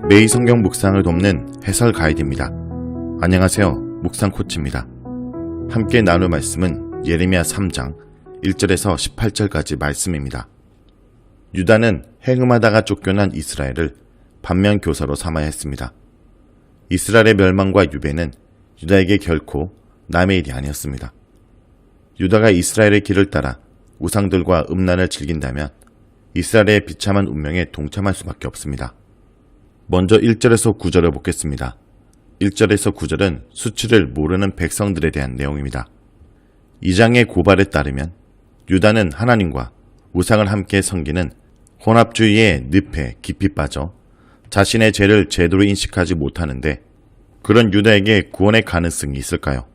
매일 성경 묵상을 돕는 해설 가이드입니다. 안녕하세요. 묵상 코치입니다. 함께 나눌 말씀은 예레미야 3장 1절에서 18절까지 말씀입니다. 유다는 행음하다가 쫓겨난 이스라엘을 반면교사로 삼아야 했습니다. 이스라엘의 멸망과 유배는 유다에게 결코 남의 일이 아니었습니다. 유다가 이스라엘의 길을 따라 우상들과 음란을 즐긴다면 이스라엘의 비참한 운명에 동참할 수밖에 없습니다. 먼저 1절에서 9절을 보겠습니다. 1절에서 9절은 수치를 모르는 백성들에 대한 내용입니다. 2장의 고발에 따르면 유다는 하나님과 우상을 함께 섬기는 혼합주의의 늪에 깊이 빠져 자신의 죄를 제대로 인식하지 못하는데 그런 유다에게 구원의 가능성이 있을까요?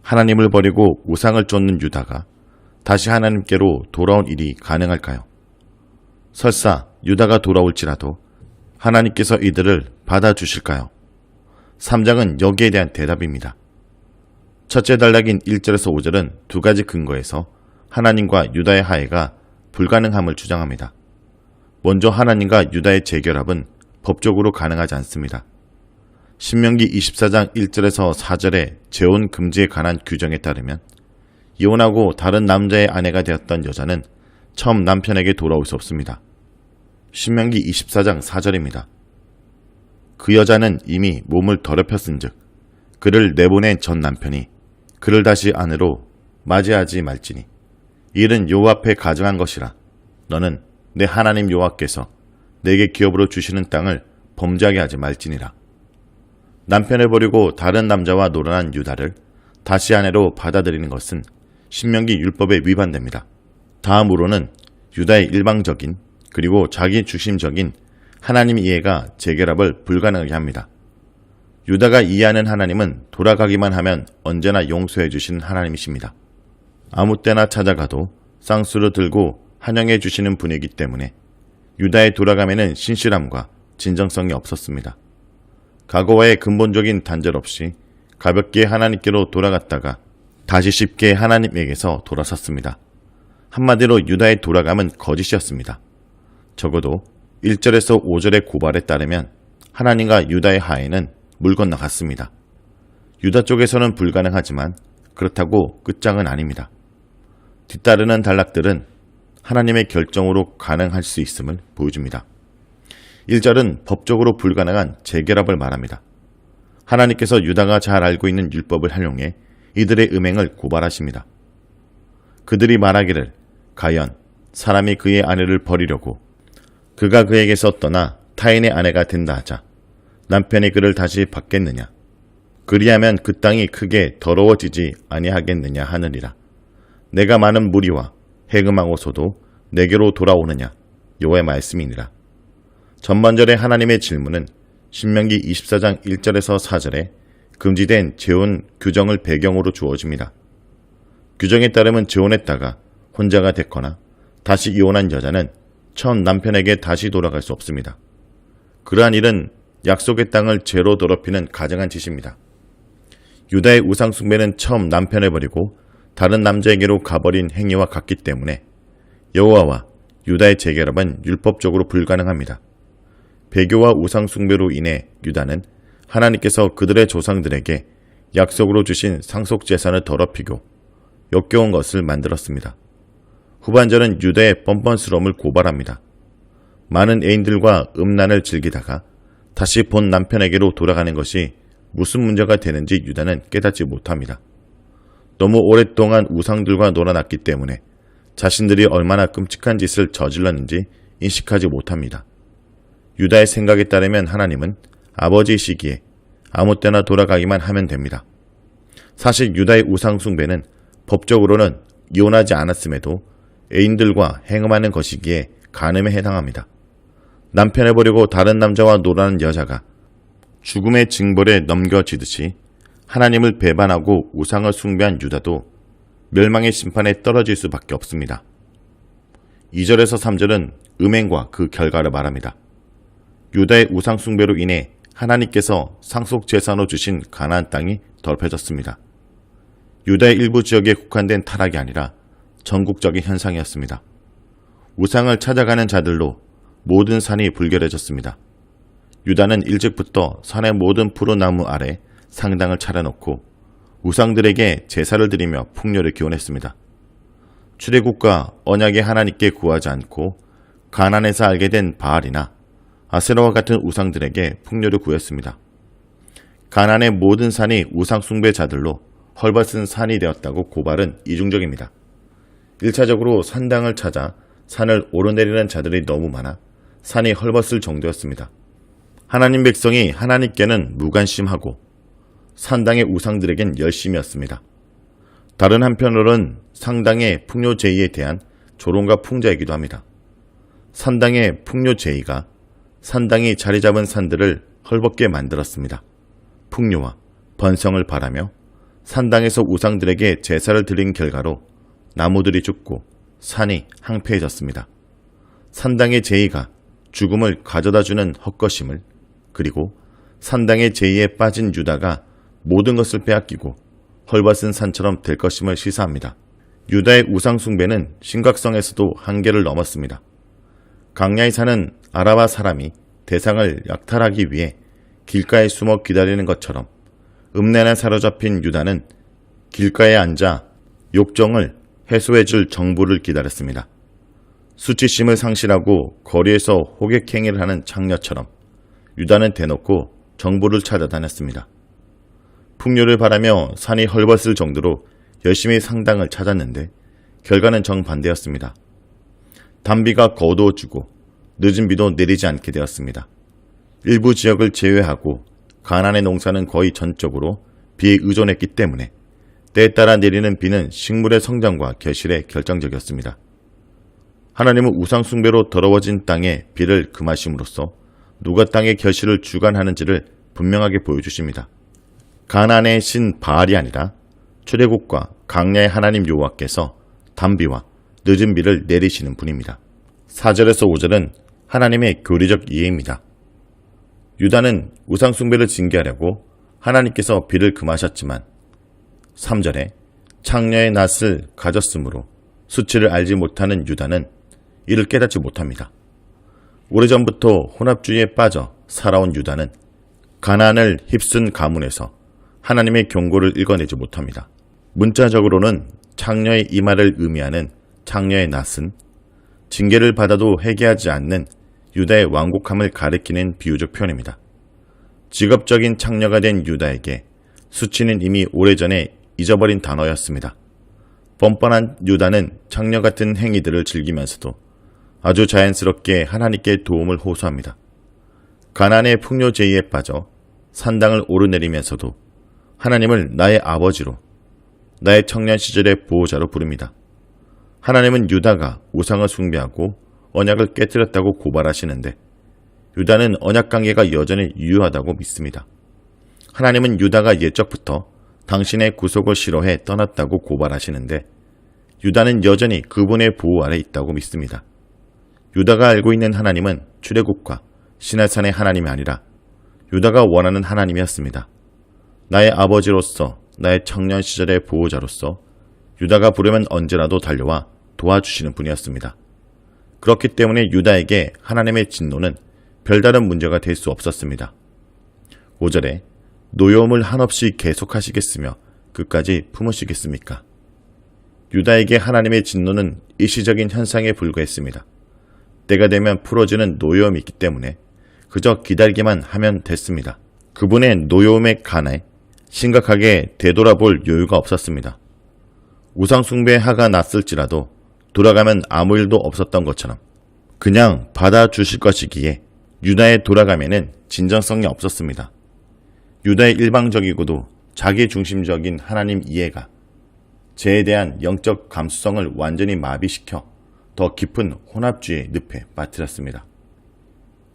하나님을 버리고 우상을 쫓는 유다가 다시 하나님께로 돌아온 일이 가능할까요? 설사 유다가 돌아올지라도 하나님께서 이들을 받아주실까요? 3장은 여기에 대한 대답입니다. 첫째 단락인 1절에서 5절은 두 가지 근거에서 하나님과 유다의 화해가 불가능함을 주장합니다. 먼저 하나님과 유다의 재결합은 법적으로 가능하지 않습니다. 신명기 24장 1절에서 4절의 재혼 금지에 관한 규정에 따르면 이혼하고 다른 남자의 아내가 되었던 여자는 처음 남편에게 돌아올 수 없습니다. 신명기 24장 4절입니다. 그 여자는 이미 몸을 더럽혔은즉 그를 내보낸 전 남편이 그를 다시 아내로 맞이하지 말지니 이 일은 여호와 앞에 가증한 것이라 너는 내 하나님 여호와께서 내게 기업으로 주시는 땅을 범죄하게 하지 말지니라. 남편을 버리고 다른 남자와 놀아난 유다를 다시 아내로 받아들이는 것은 신명기 율법에 위반됩니다. 다음으로는 유다의 일방적인 그리고 자기 중심적인 하나님 이해가 재결합을 불가능하게 합니다. 유다가 이해하는 하나님은 돌아가기만 하면 언제나 용서해 주시는 하나님이십니다. 아무 때나 찾아가도 쌍수를 들고 환영해 주시는 분이기 때문에 유다의 돌아감에는 신실함과 진정성이 없었습니다. 과거와의 근본적인 단절 없이 가볍게 하나님께로 돌아갔다가 다시 쉽게 하나님에게서 돌아섰습니다. 한마디로 유다의 돌아감은 거짓이었습니다. 적어도 1절에서 5절의 고발에 따르면 하나님과 유다의 화해는 물 건너갔습니다. 유다 쪽에서는 불가능하지만 그렇다고 끝장은 아닙니다. 뒤따르는 단락들은 하나님의 결정으로 가능할 수 있음을 보여줍니다. 1절은 법적으로 불가능한 재결합을 말합니다. 하나님께서 유다가 잘 알고 있는 율법을 활용해 이들의 음행을 고발하십니다. 그들이 말하기를 과연 사람이 그의 아내를 버리려고 그가 그에게서 떠나 타인의 아내가 된다 하자 남편이 그를 다시 받겠느냐? 그리하면 그 땅이 크게 더러워지지 아니하겠느냐 하느니라. 내가 많은 무리와 해금하고서도 내게로 돌아오느냐? 여호와의 말씀이니라. 전반절의 하나님의 질문은 신명기 24장 1절에서 4절에 금지된 재혼 규정을 배경으로 주어집니다. 규정에 따르면 재혼했다가 혼자가 됐거나 다시 이혼한 여자는 처음 남편에게 다시 돌아갈 수 없습니다. 그러한 일은 약속의 땅을 죄로 더럽히는 가증한 짓입니다. 유다의 우상 숭배는 처음 남편을 버리고 다른 남자에게로 가버린 행위와 같기 때문에 여호와와 유다의 재결합은 율법적으로 불가능합니다. 배교와 우상 숭배로 인해 유다는 하나님께서 그들의 조상들에게 약속으로 주신 상속 재산을 더럽히고 역겨운 것을 만들었습니다. 후반절은 유다의 뻔뻔스러움을 고발합니다. 많은 애인들과 음란을 즐기다가 다시 본 남편에게로 돌아가는 것이 무슨 문제가 되는지 유다는 깨닫지 못합니다. 너무 오랫동안 우상들과 놀아났기 때문에 자신들이 얼마나 끔찍한 짓을 저질렀는지 인식하지 못합니다. 유다의 생각에 따르면 하나님은 아버지이시기에 아무 때나 돌아가기만 하면 됩니다. 사실 유다의 우상 숭배는 법적으로는 이혼하지 않았음에도 애인들과 행음하는 것이기에 간음에 해당합니다. 남편을 버리고 다른 남자와 놀아는 여자가 죽음의 징벌에 넘겨지듯이 하나님을 배반하고 우상을 숭배한 유다도 멸망의 심판에 떨어질 수밖에 없습니다. 2절에서 3절은 음행과 그 결과를 말합니다. 유다의 우상 숭배로 인해 하나님께서 상속 재산으로 주신 가나안 땅이 더럽혀졌습니다. 유다의 일부 지역에 국한된 타락이 아니라 전국적인 현상이었습니다. 우상을 찾아가는 자들로 모든 산이 불결해졌습니다. 유다는 일찍부터 산의 모든 푸른 나무 아래 상당을 차려놓고 우상들에게 제사를 드리며 풍요를 기원했습니다. 출애굽과 언약의 하나님께 구하지 않고 가나안에서 알게 된 바알이나 아세라와 같은 우상들에게 풍요를 구했습니다. 가나안의 모든 산이 우상 숭배자들로 헐벗은 산이 되었다고 고발은 이중적입니다. 1차적으로 산당을 찾아 산을 오르내리는 자들이 너무 많아 산이 헐벗을 정도였습니다. 하나님 백성이 하나님께는 무관심하고 산당의 우상들에겐 열심이었습니다. 다른 한편으로는 상당의 풍요제의에 대한 조롱과 풍자이기도 합니다. 산당의 풍요제의가 산당이 자리 잡은 산들을 헐벗게 만들었습니다. 풍요와 번성을 바라며 산당에서 우상들에게 제사를 드린 결과로 나무들이 죽고 산이 황폐해졌습니다. 산당의 제의가 죽음을 가져다주는 헛것임을, 그리고 산당의 제의에 빠진 유다가 모든 것을 빼앗기고 헐벗은 산처럼 될 것임을 시사합니다. 유다의 우상 숭배는 심각성에서도 한계를 넘었습니다. 강야에 사는 아라바 사람이 대상을 약탈하기 위해 길가에 숨어 기다리는 것처럼 읍내나 사로잡힌 유다는 길가에 앉아 욕정을 해소해줄 정부를 기다렸습니다. 수치심을 상실하고 거리에서 호객행위를 하는 창녀처럼 유다는 대놓고 정부를 찾아다녔습니다. 풍요를 바라며 산이 헐벗을 정도로 열심히 상당을 찾았는데 결과는 정반대였습니다. 단비가 거두어지고 늦은 비도 내리지 않게 되었습니다. 일부 지역을 제외하고 가나안의 농사는 거의 전적으로 비에 의존했기 때문에 때에 따라 내리는 비는 식물의 성장과 결실에 결정적이었습니다. 하나님은 우상 숭배로 더러워진 땅에 비를 금하심으로써 누가 땅의 결실을 주관하는지를 분명하게 보여주십니다. 가나안의 신 바알이 아니라 출애굽과 강야의 하나님 여호와께서 단비와 늦은 비를 내리시는 분입니다. 4절에서 5절은 하나님의 교리적 이해입니다. 유다는 우상 숭배를 징계하려고 하나님께서 비를 금하셨지만 3절에 창녀의 낯을 가졌으므로 수치를 알지 못하는 유다는 이를 깨닫지 못합니다. 오래전부터 혼합주의에 빠져 살아온 유다는 가나안을 휩쓴 가문에서 하나님의 경고를 읽어내지 못합니다. 문자적으로는 창녀의 이마를 의미하는 창녀의 낯은 징계를 받아도 회개하지 않는 유다의 완곡함을 가리키는 비유적 표현입니다. 직업적인 창녀가 된 유다에게 수치는 이미 오래전에 잊어버린 단어였습니다. 뻔뻔한 유다는 창녀 같은 행위들을 즐기면서도 아주 자연스럽게 하나님께 도움을 호소합니다. 가나안의 풍요제의에 빠져 산당을 오르내리면서도 하나님을 나의 아버지로, 나의 청년 시절의 보호자로 부릅니다. 하나님은 유다가 우상을 숭배하고 언약을 깨뜨렸다고 고발하시는데 유다는 언약 관계가 여전히 유효하다고 믿습니다. 하나님은 유다가 옛적부터 당신의 구속을 싫어해 떠났다고 고발하시는데 유다는 여전히 그분의 보호 아래 있다고 믿습니다. 유다가 알고 있는 하나님은 출애굽과 시내산의 하나님이 아니라 유다가 원하는 하나님이었습니다. 나의 아버지로서, 나의 청년 시절의 보호자로서 유다가 부르면 언제라도 달려와 도와주시는 분이었습니다. 그렇기 때문에 유다에게 하나님의 진노는 별다른 문제가 될 수 없었습니다. 5절에 노여움을 한없이 계속하시겠으며 끝까지 품으시겠습니까? 유다에게 하나님의 진노는 일시적인 현상에 불과했습니다. 때가 되면 풀어지는 노여움이 있기 때문에 그저 기다리기만 하면 됐습니다. 그분의 노여움에 관해 심각하게 되돌아볼 여유가 없었습니다. 우상 숭배의 화가 났을지라도 돌아가면 아무 일도 없었던 것처럼 그냥 받아주실 것이기에 유다의 돌아가면은 진정성이 없었습니다. 유다의 일방적이고도 자기중심적인 하나님 이해가 죄에 대한 영적 감수성을 완전히 마비시켜 더 깊은 혼합주의의 늪에 빠뜨렸습니다.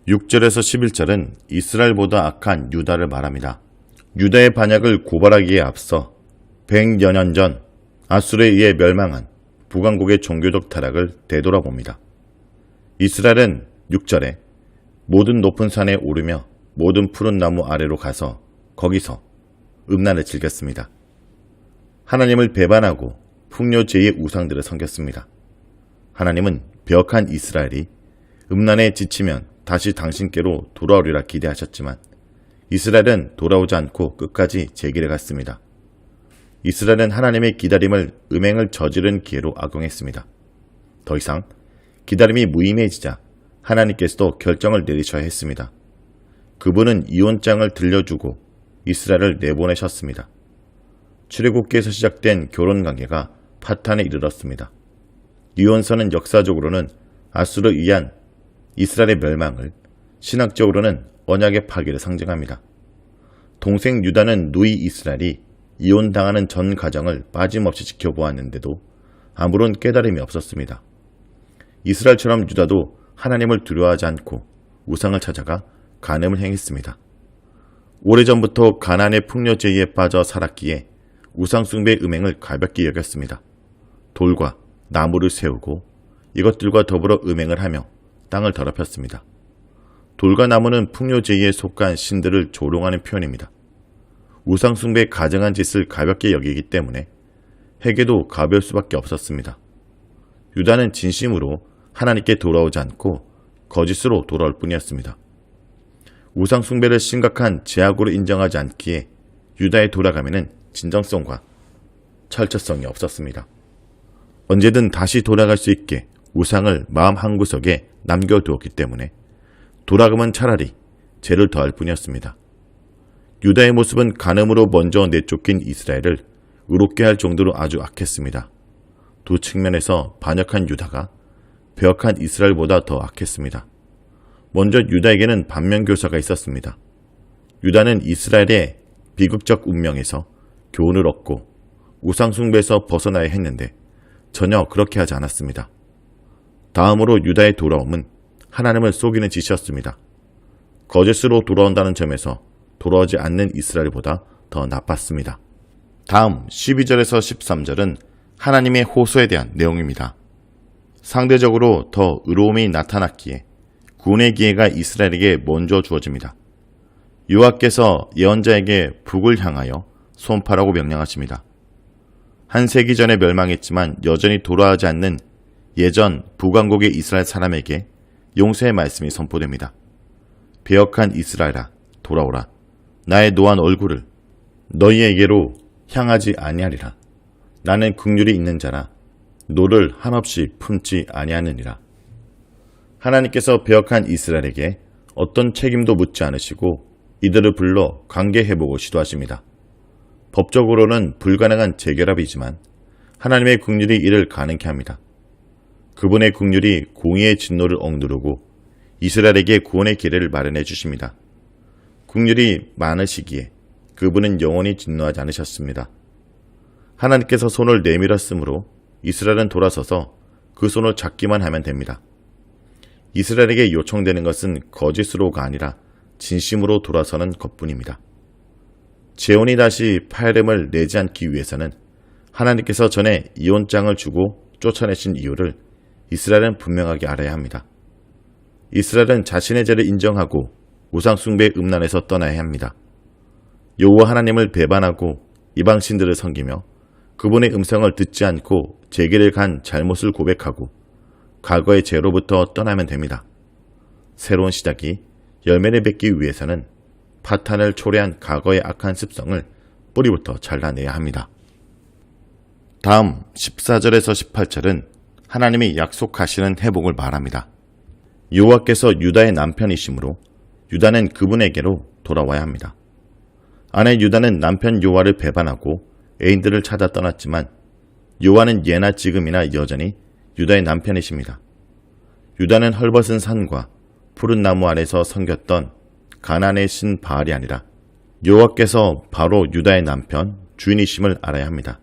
6절에서 11절은 이스라엘보다 악한 유다를 말합니다. 유다의 반역을 고발하기에 앞서 100여 년 전 아수르에 의해 멸망한 북왕국의 종교적 타락을 되돌아봅니다. 이스라엘은 6절에 모든 높은 산에 오르며 모든 푸른 나무 아래로 가서 거기서 음란을 즐겼습니다. 하나님을 배반하고 풍요제의 우상들을 섬겼습니다. 하나님은 배역한 이스라엘이 음란에 지치면 다시 당신께로 돌아오리라 기대하셨지만 이스라엘은 돌아오지 않고 끝까지 제 길에 갔습니다. 이스라엘은 하나님의 기다림을 음행을 저지른 기회로 악용했습니다. 더 이상 기다림이 무의미해지자 하나님께서도 결정을 내리셔야 했습니다. 그분은 이혼장을 들려주고 이스라엘을 내보내셨습니다. 출애굽기에서 시작된 결혼관계가 파탄에 이르렀습니다. 이혼서는 역사적으로는 아수르에 의한 이스라엘의 멸망을, 신학적으로는 언약의 파괴를 상징합니다. 동생 유다는 누이 이스라엘이 이혼당하는 전 가정을 빠짐없이 지켜보았는데도 아무런 깨달음이 없었습니다. 이스라엘처럼 유다도 하나님을 두려워하지 않고 우상을 찾아가 간음을 행했습니다. 오래전부터 가나안의 풍요제의에 빠져 살았기에 우상숭배의 음행을 가볍게 여겼습니다. 돌과 나무를 세우고 이것들과 더불어 음행을 하며 땅을 더럽혔습니다. 돌과 나무는 풍요제의에 속한 신들을 조롱하는 표현입니다. 우상숭배의 가증한 짓을 가볍게 여기기 때문에 회개도 가벼울 수밖에 없었습니다. 유다는 진심으로 하나님께 돌아오지 않고 거짓으로 돌아올 뿐이었습니다. 우상숭배를 심각한 죄악으로 인정하지 않기에 유다의 돌아감에는 진정성과 철저성이 없었습니다. 언제든 다시 돌아갈 수 있게 우상을 마음 한구석에 남겨두었기 때문에 돌아감은 차라리 죄를 더할 뿐이었습니다. 유다의 모습은 간음으로 먼저 내쫓긴 이스라엘을 의롭게 할 정도로 아주 악했습니다. 두 측면에서 반역한 유다가 배역한 이스라엘보다 더 악했습니다. 먼저 유다에게는 반면교사가 있었습니다. 유다는 이스라엘의 비극적 운명에서 교훈을 얻고 우상숭배에서 벗어나야 했는데 전혀 그렇게 하지 않았습니다. 다음으로 유다의 돌아옴은 하나님을 속이는 짓이었습니다. 거짓으로 돌아온다는 점에서 돌아오지 않는 이스라엘보다 더 나빴습니다. 다음 12절에서 13절은 하나님의 호소에 대한 내용입니다. 상대적으로 더 의로움이 나타났기에 구원의 기회가 이스라엘에게 먼저 주어집니다. 여호와께서 예언자에게 북을 향하여 손파라고 명령하십니다. 한 세기 전에 멸망했지만 여전히 돌아오지 않는 예전 북왕국의 이스라엘 사람에게 용서의 말씀이 선포됩니다. 배역한 이스라엘아, 돌아오라. 나의 노한 얼굴을 너희에게로 향하지 아니하리라. 나는 긍휼이 있는 자라 노를 한없이 품지 아니하느니라. 하나님께서 배역한 이스라엘에게 어떤 책임도 묻지 않으시고 이들을 불러 관계회복을 시도하십니다. 법적으로는 불가능한 재결합이지만 하나님의 긍휼이 이를 가능케 합니다. 그분의 긍휼이 공의의 진노를 억누르고 이스라엘에게 구원의 기회를 마련해 주십니다. 긍휼이 많으시기에 그분은 영원히 진노하지 않으셨습니다. 하나님께서 손을 내밀었으므로 이스라엘은 돌아서서 그 손을 잡기만 하면 됩니다. 이스라엘에게 요청되는 것은 거짓으로가 아니라 진심으로 돌아서는 것뿐입니다. 재혼이 다시 팔렘을 내지 않기 위해서는 하나님께서 전에 이혼장을 주고 쫓아내신 이유를 이스라엘은 분명하게 알아야 합니다. 이스라엘은 자신의 죄를 인정하고 우상숭배의 음란에서 떠나야 합니다. 여호와 하나님을 배반하고 이방신들을 섬기며 그분의 음성을 듣지 않고 제길을 간 잘못을 고백하고 과거의 죄로부터 떠나면 됩니다. 새로운 시작이 열매를 맺기 위해서는 파탄을 초래한 과거의 악한 습성을 뿌리부터 잘라내야 합니다. 다음 14절에서 18절은 하나님이 약속하시는 회복을 말합니다. 여호와께서 유다의 남편이시므로 유다는 그분에게로 돌아와야 합니다. 아내 유다는 남편 요아를 배반하고 애인들을 찾아 떠났지만 요아는 예나 지금이나 여전히 유다의 남편이십니다. 유다는 헐벗은 산과 푸른 나무 아래서 섬겼던 가나안의 신 바알이 아니라 여호와께서 바로 유다의 남편 주인이심을 알아야 합니다.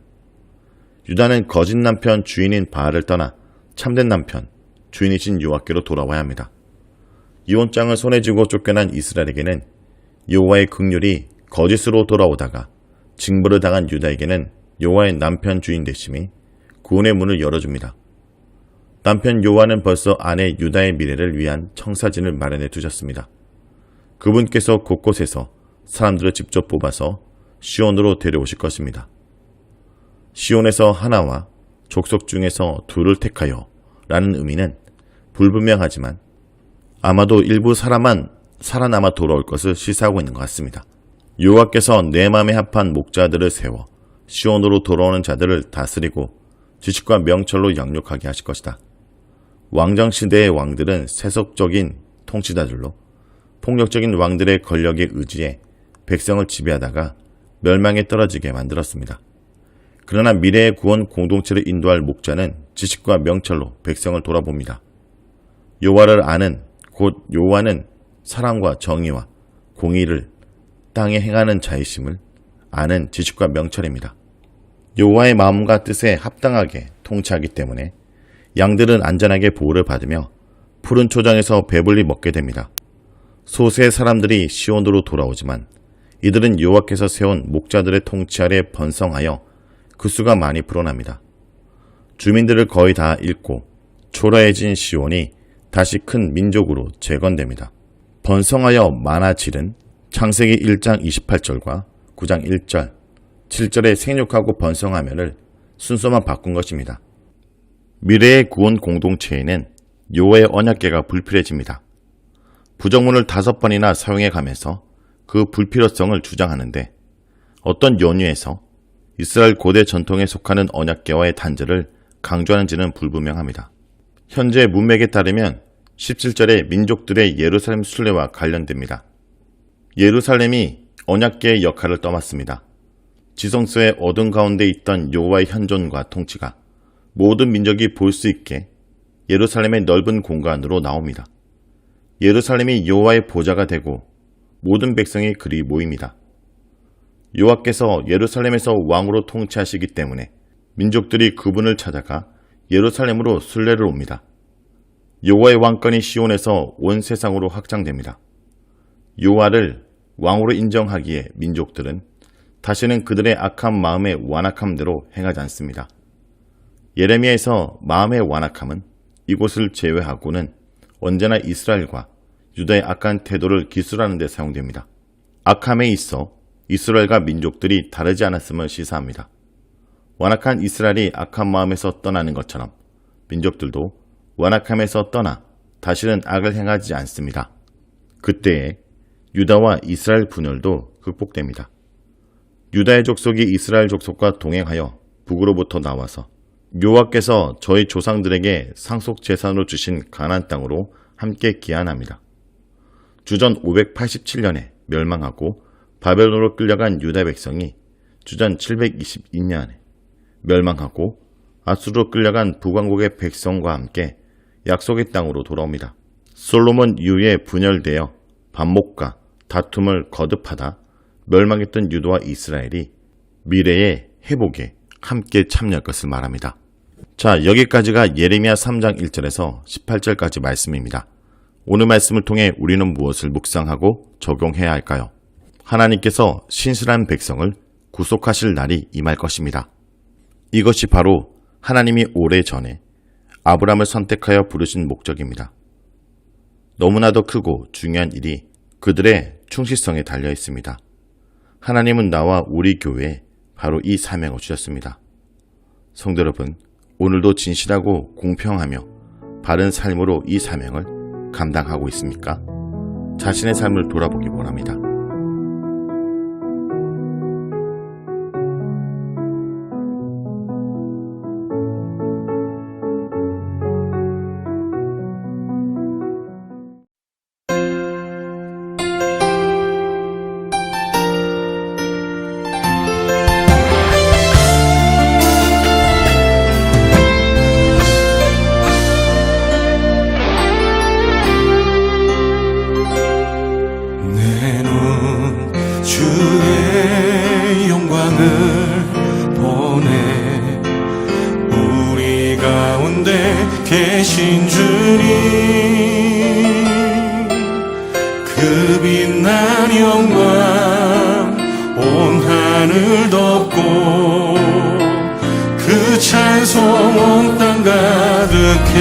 유다는 거짓 남편 주인인 바알을 떠나 참된 남편 주인이신 여호와께로 돌아와야 합니다. 이혼장을 손에 쥐고 쫓겨난 이스라엘에게는 여호와의 긍휼이 거짓으로 돌아오다가 징벌을 당한 유다에게는 여호와의 남편 주인 되심이 구원의 문을 열어줍니다. 남편 여호와는 벌써 아내 유다의 미래를 위한 청사진을 마련해 두셨습니다. 그분께서 곳곳에서 사람들을 직접 뽑아서 시온으로 데려오실 것입니다. 시온에서 하나와 족속 중에서 둘을 택하여 라는 의미는 불분명하지만 아마도 일부 사람만 살아남아 돌아올 것을 시사하고 있는 것 같습니다. 여호와께서 내 마음에 합한 목자들을 세워 시온으로 돌아오는 자들을 다스리고 지식과 명철로 양육하게 하실 것이다. 왕정시대의 왕들은 세속적인 통치자들로 폭력적인 왕들의 권력에 의지해 백성을 지배하다가 멸망에 떨어지게 만들었습니다. 그러나 미래의 구원 공동체를 인도할 목자는 지식과 명철로 백성을 돌아봅니다. 여호와를 아는, 곧 여호와는 사랑과 정의와 공의를 땅에 행하는 자이심을 아는 지식과 명철입니다. 여호와의 마음과 뜻에 합당하게 통치하기 때문에 양들은 안전하게 보호를 받으며 푸른 초장에서 배불리 먹게 됩니다. 소수의 사람들이 시온으로 돌아오지만 이들은 여호와께서 세운 목자들의 통치 아래 번성하여 그 수가 많이 불어납니다. 주민들을 거의 다 잃고 초라해진 시온이 다시 큰 민족으로 재건됩니다. 번성하여 많아지는 창세기 1장 28절과 9장 1절, 7절의 생육하고 번성하면을 순서만 바꾼 것입니다. 미래의 구원 공동체에는 여호와의 언약궤가 불필요해집니다. 부정문을 5번이나 사용해 가면서 그 불필요성을 주장하는데 어떤 연유에서 이스라엘 고대 전통에 속하는 언약궤와의 단절을 강조하는지는 불분명합니다. 현재 문맥에 따르면 17절의 민족들의 예루살렘 순례와 관련됩니다. 예루살렘이 언약궤의 역할을 떠맡습니다. 지성소의 어둠 가운데 있던 여호와의 현존과 통치가 모든 민족이 볼 수 있게 예루살렘의 넓은 공간으로 나옵니다. 예루살렘이 여호와의 보좌가 되고 모든 백성이 그리 모입니다. 여호와께서 예루살렘에서 왕으로 통치하시기 때문에 민족들이 그분을 찾아가 예루살렘으로 순례를 옵니다. 여호와의 왕권이 시온에서 온 세상으로 확장됩니다. 여호와를 왕으로 인정하기에 민족들은 다시는 그들의 악한 마음의 완악함대로 행하지 않습니다. 예레미야에서 마음의 완악함은 이곳을 제외하고는 언제나 이스라엘과 유다의 악한 태도를 기술하는 데 사용됩니다. 악함에 있어 이스라엘과 민족들이 다르지 않았음을 시사합니다. 완악한 이스라엘이 악한 마음에서 떠나는 것처럼 민족들도 완악함에서 떠나 다시는 악을 행하지 않습니다. 그때에 유다와 이스라엘 분열도 극복됩니다. 유다의 족속이 이스라엘 족속과 동행하여 북으로부터 나와서 여호와께서 저희 조상들에게 상속 재산으로 주신 가나안 땅으로 함께 귀환합니다. 주전 587년에 멸망하고 바벨론으로 끌려간 유다 백성이 주전 722년에 멸망하고 아수르로 끌려간 북왕국의 백성과 함께 약속의 땅으로 돌아옵니다. 솔로몬 이후에 분열되어 반목과 다툼을 거듭하다 멸망했던 유다와 이스라엘이 미래의 회복에 함께 참여할 것을 말합니다. 자, 여기까지가 예레미야 3장 1절에서 18절까지 말씀입니다. 오늘 말씀을 통해 우리는 무엇을 묵상하고 적용해야 할까요? 하나님께서 신실한 백성을 구속하실 날이 임할 것입니다. 이것이 바로 하나님이 오래전에 아브람을 선택하여 부르신 목적입니다. 너무나도 크고 중요한 일이 그들의 충실성에 달려 있습니다. 하나님은 나와 우리 교회에 바로 이 사명을 주셨습니다. 성도 여러분, 오늘도 진실하고 공평하며 바른 삶으로 이 사명을 감당하고 있습니까? 자신의 삶을 돌아보기 원합니다. 주의 영광을 보내 우리 가운데 계신 주님 그 빛난 영광 온 하늘 덮고 그 찬송 온 땅 가득해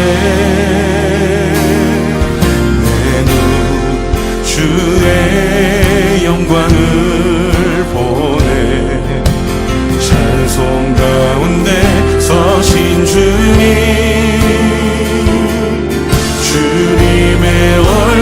내 눈 주의 영광을 보내 찬송 가운데 서신 주님 주님의 얼굴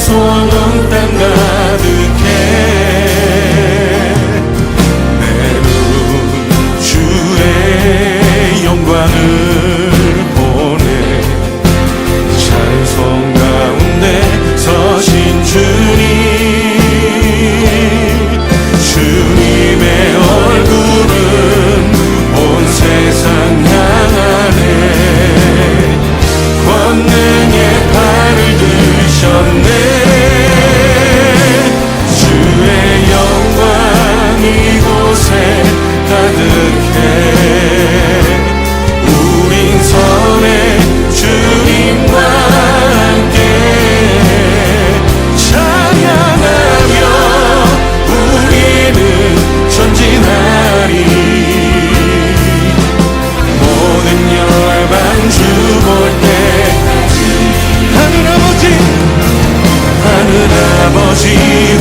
소원은 땅 가득해 내 눈 주의 영광을 보네 찬송 가운데 서신 주님 주님의 얼굴은 온 세상 향하네 권능의 팔을 드셨네 주의 영광 이곳에 가득해 우린 선의 주님과 함께 찬양하며 우리는 전진하리 모든 열방 주 볼 때 하늘 아버지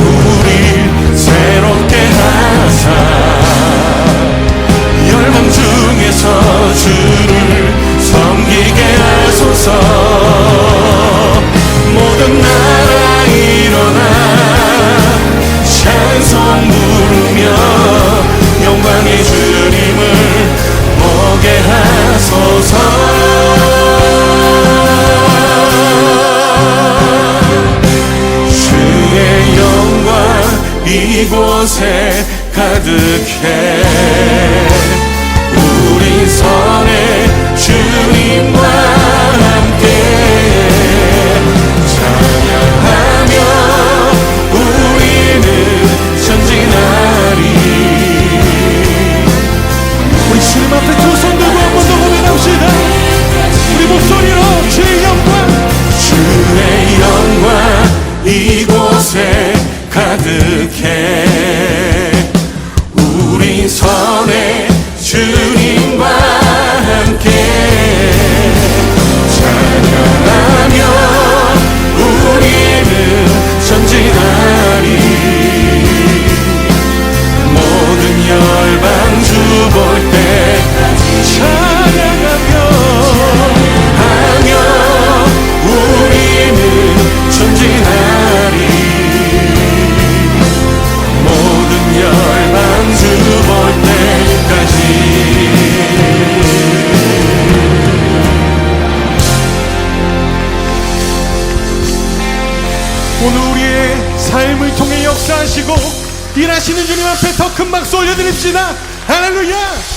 우리 새롭게 하사 열방 중에서 주를 섬기게 하소서 모든 나라 일어나 찬송 부르며 영광의 주님을 보게 하소서 주의 영광 이곳에 가득해 우리 선의 주님과 함께 찬양하며 우리는 전진하리 우리 주님 앞에 두 손 들고 한 번 더 고백합시다 우리 목소리로 주의 영광 주의 영광 이곳에 가득해 우리 선의 주님과 함께 찬양하며 우리는 전진하리 모든 열방 주 볼 때까지 찬양하며 우리는 전진하리 모든 열방 주 볼 때까지 오늘 우리의 삶을 통해 역사하시고 일하시는 주님 앞에 더 큰 박수 올려드립시다 할렐루야